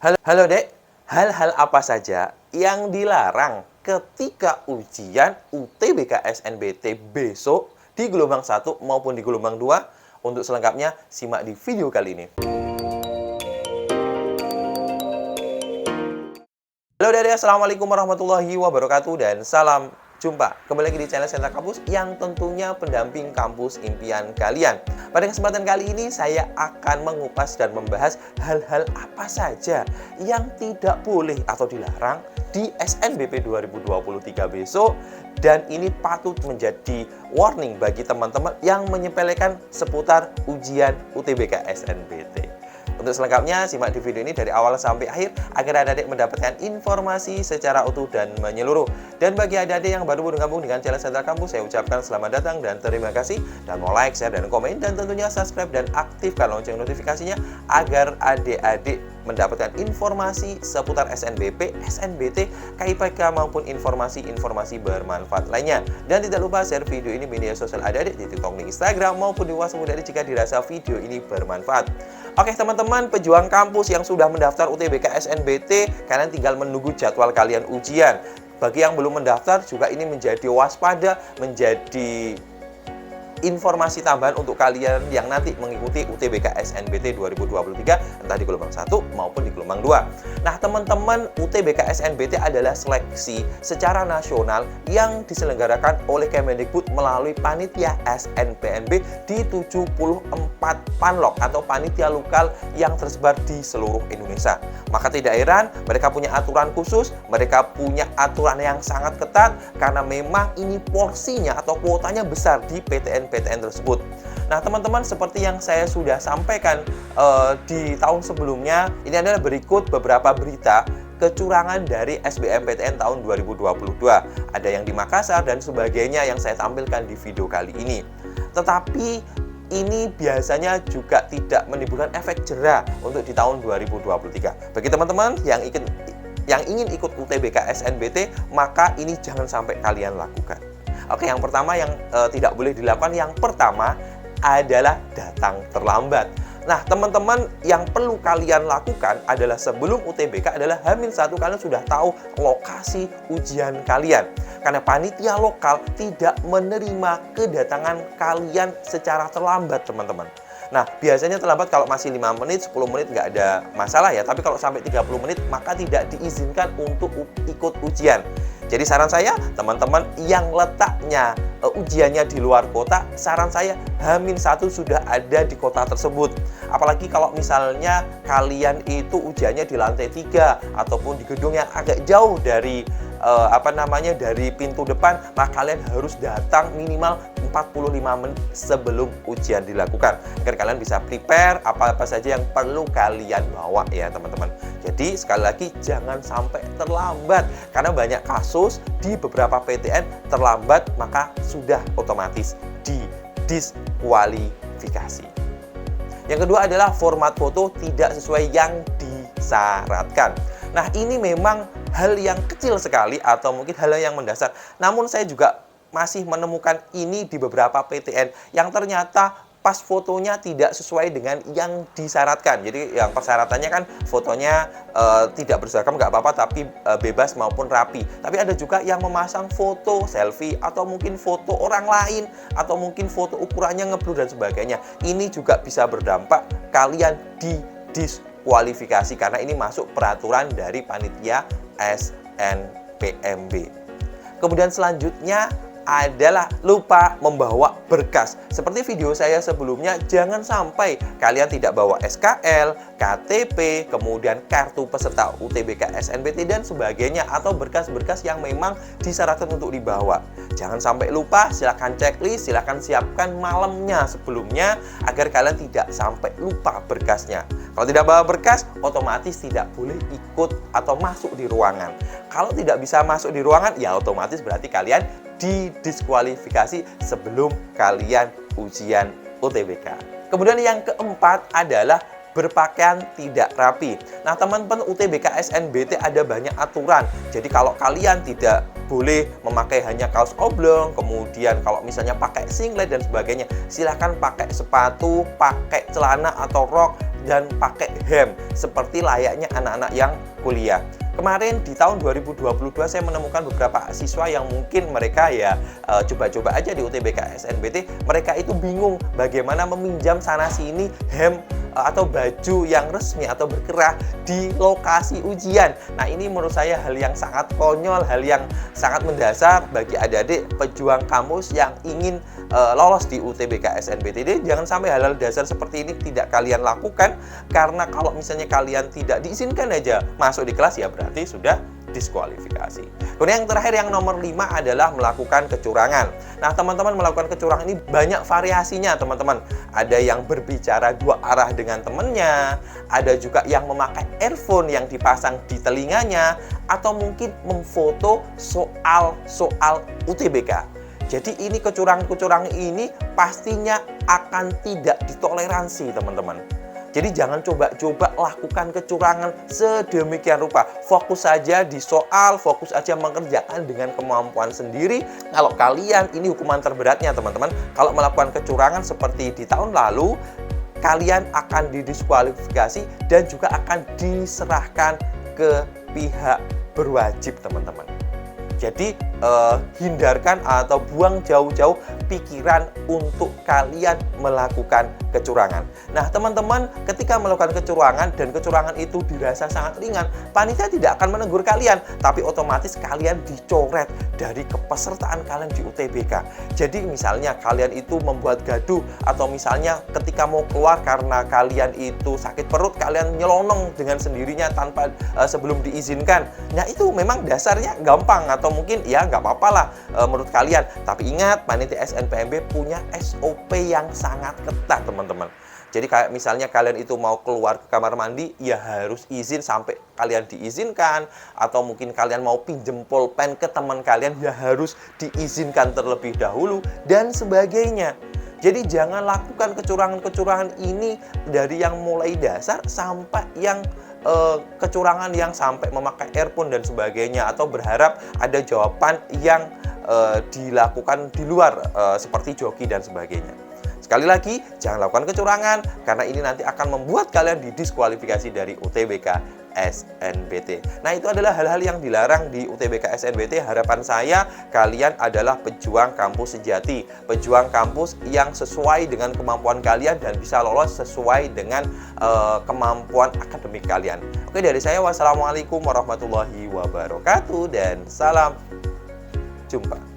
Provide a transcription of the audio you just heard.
Halo Dek, hal-hal apa saja yang dilarang ketika ujian UTBK SNBT besok di gelombang 1 maupun di gelombang 2? Untuk selengkapnya, simak di video kali ini. Halo Dek, Assalamualaikum warahmatullahi wabarakatuh dan salam jumpa kembali lagi di channel Sentra Kampus yang tentunya pendamping kampus impian kalian. Pada kesempatan kali ini saya akan mengupas dan membahas hal-hal apa saja yang tidak boleh atau dilarang di SNBP 2023 besok, dan ini patut menjadi warning bagi teman-teman yang menyepelekan seputar ujian UTBK SNBT. Untuk selengkapnya, simak di video ini dari awal sampai akhir agar adik-adik mendapatkan informasi secara utuh dan menyeluruh. Dan bagi adik-adik yang baru bergabung dengan channel Sentra Kampus, saya ucapkan selamat datang dan terima kasih. Dan mau like, share, dan komen, dan tentunya subscribe dan aktifkan lonceng notifikasinya agar adik-adik mendapatkan informasi seputar SNBP, SNBT, KIPK maupun informasi-informasi bermanfaat lainnya. Dan tidak lupa share video ini media sosial adik-adik di TikTok, di Instagram maupun di WhatsApp adik jika dirasa video ini bermanfaat. Oke teman-teman, pejuang kampus yang sudah mendaftar UTBK SNBT, kalian tinggal menunggu jadwal kalian ujian. Bagi yang belum mendaftar juga ini menjadi waspada, menjadi informasi tambahan untuk kalian yang nanti mengikuti UTBK SNBT 2023 entah di gelombang 1 maupun di gelombang 2. Nah, teman-teman, UTBK SNBT adalah seleksi secara nasional yang diselenggarakan oleh Kemendikbud melalui panitia SNPNB di 74 panlok atau panitia lokal yang tersebar di seluruh Indonesia. Maka tidak heran mereka punya aturan khusus, mereka punya aturan yang sangat ketat karena memang ini porsinya atau kuotanya besar di PTN tersebut. Nah teman-teman, seperti yang saya sudah sampaikan di tahun sebelumnya, ini adalah berikut beberapa berita kecurangan dari SBMPTN tahun 2022. Ada yang di Makassar dan sebagainya yang saya tampilkan di video kali ini. Tetapi ini biasanya juga tidak menimbulkan efek jera untuk di tahun 2023. Bagi teman-teman yang ingin ikut UTBK SNBT, maka ini jangan sampai kalian lakukan. Oke, yang pertama yang tidak boleh dilakukan, yang pertama adalah datang terlambat. Nah, teman-teman, yang perlu kalian lakukan adalah sebelum UTBK adalah H-1 kalian sudah tahu lokasi ujian kalian. Karena panitia lokal tidak menerima kedatangan kalian secara terlambat, teman-teman. Nah, biasanya terlambat kalau masih 5 menit, 10 menit nggak ada masalah ya. Tapi kalau sampai 30 menit, maka tidak diizinkan untuk ikut ujian. Jadi saran saya, teman-teman yang letaknya ujiannya di luar kota, saran saya H-1 sudah ada di kota tersebut. Apalagi kalau misalnya kalian itu ujiannya di lantai 3 ataupun di gedung yang agak jauh dari dari pintu depan, maka kalian harus datang minimal 45 menit sebelum ujian dilakukan agar kalian bisa prepare apa-apa saja yang perlu kalian bawa ya teman-teman. Jadi sekali lagi jangan sampai terlambat karena banyak kasus di beberapa PTN terlambat maka sudah otomatis didiskualifikasi. Yang kedua adalah format foto tidak sesuai yang disyaratkan. Nah, ini memang hal yang kecil sekali atau mungkin hal yang mendasar. Namun saya juga masih menemukan ini di beberapa PTN yang ternyata pas fotonya tidak sesuai dengan yang disyaratkan. Jadi yang persyaratannya kan fotonya tidak berseragam nggak apa-apa, tapi bebas maupun rapi. Tapi ada juga yang memasang foto selfie atau mungkin foto orang lain atau mungkin foto ukurannya ngeblur dan sebagainya. Ini juga bisa berdampak kalian didiskualifikasi karena ini masuk peraturan dari panitia SNPMB. Kemudian selanjutnya adalah lupa membawa berkas. Seperti video saya sebelumnya, jangan sampai kalian tidak bawa SKL, KTP, kemudian kartu peserta UTBK SNBT dan sebagainya atau berkas-berkas yang memang disyaratkan untuk dibawa. Jangan sampai lupa, silahkan checklist, silahkan siapkan malamnya sebelumnya agar kalian tidak sampai lupa berkasnya. Kalau tidak bawa berkas, otomatis tidak boleh ikut atau masuk di ruangan. Kalau tidak bisa masuk di ruangan, ya otomatis berarti kalian didiskualifikasi sebelum kalian ujian UTBK. Kemudian yang keempat adalah berpakaian tidak rapi. Nah, teman-teman, UTBK SNBT ada banyak aturan. Jadi kalau kalian tidak boleh memakai hanya kaos oblong, kemudian kalau misalnya pakai singlet dan sebagainya, silahkan pakai sepatu, pakai celana atau rok, dan pakai hem seperti layaknya anak-anak yang kuliah. Kemarin di tahun 2022 saya menemukan beberapa siswa yang mungkin mereka ya coba-coba aja di UTBK SNBT, mereka itu bingung bagaimana meminjam sana sini hem atau baju yang resmi atau berkerah di lokasi ujian. Nah, ini menurut saya hal yang sangat konyol, hal yang sangat mendasar bagi adik-adik pejuang kampus yang ingin lolos di UTBK SNBT. Jadi jangan sampai hal-hal dasar seperti ini tidak kalian lakukan, karena kalau misalnya kalian tidak diizinkan aja masuk di kelas, ya berarti sudah diskualifikasi. Kemudian yang terakhir, yang nomor 5 adalah melakukan kecurangan. Nah, teman-teman, melakukan kecurangan ini banyak variasinya, teman-teman. Ada yang berbicara dua arah dengan temannya, ada juga yang memakai earphone yang dipasang di telinganya, atau mungkin memfoto soal UTBK. Jadi ini kecurangan-kecurangan ini pastinya akan tidak ditoleransi, teman-teman. Jadi jangan coba-coba lakukan kecurangan sedemikian rupa. Fokus saja di soal, fokus aja mengerjakan dengan kemampuan sendiri. Kalau kalian, ini hukuman terberatnya, teman-teman. Kalau melakukan kecurangan seperti di tahun lalu, kalian akan didiskualifikasi dan juga akan diserahkan ke pihak berwajib, teman-teman. Jadi hindarkan atau buang jauh-jauh pikiran untuk kalian melakukan kecurangan. Nah, teman-teman, ketika melakukan kecurangan dan kecurangan itu dirasa sangat ringan, panitia tidak akan menegur kalian, tapi otomatis kalian dicoret dari kepesertaan kalian di UTBK. Jadi misalnya kalian itu membuat gaduh, atau misalnya ketika mau keluar karena kalian itu sakit perut, kalian nyelonong dengan sendirinya tanpa sebelum diizinkan. Nah, itu memang dasarnya gampang, atau mungkin ya nggak apa-apa lah menurut kalian. Tapi ingat, panitia SNPMB punya SOP yang sangat ketat, teman-teman. Jadi kayak misalnya kalian itu mau keluar ke kamar mandi, ya harus izin sampai kalian diizinkan. Atau mungkin kalian mau pinjem pulpen ke teman kalian, ya harus diizinkan terlebih dahulu, dan sebagainya. Jadi jangan lakukan kecurangan-kecurangan ini dari yang mulai dasar sampai yang kecurangan yang sampai memakai earphone dan sebagainya, atau berharap ada jawaban yang dilakukan di luar seperti joki dan sebagainya. Sekali lagi, jangan lakukan kecurangan, karena ini nanti akan membuat kalian didiskualifikasi dari UTBK SNBT. Nah, itu adalah hal-hal yang dilarang di UTBK SNBT. Harapan saya, kalian adalah pejuang kampus sejati, pejuang kampus yang sesuai dengan kemampuan kalian dan bisa lolos sesuai dengan kemampuan akademik kalian. Oke, dari saya, wassalamualaikum warahmatullahi wabarakatuh, dan salam jumpa.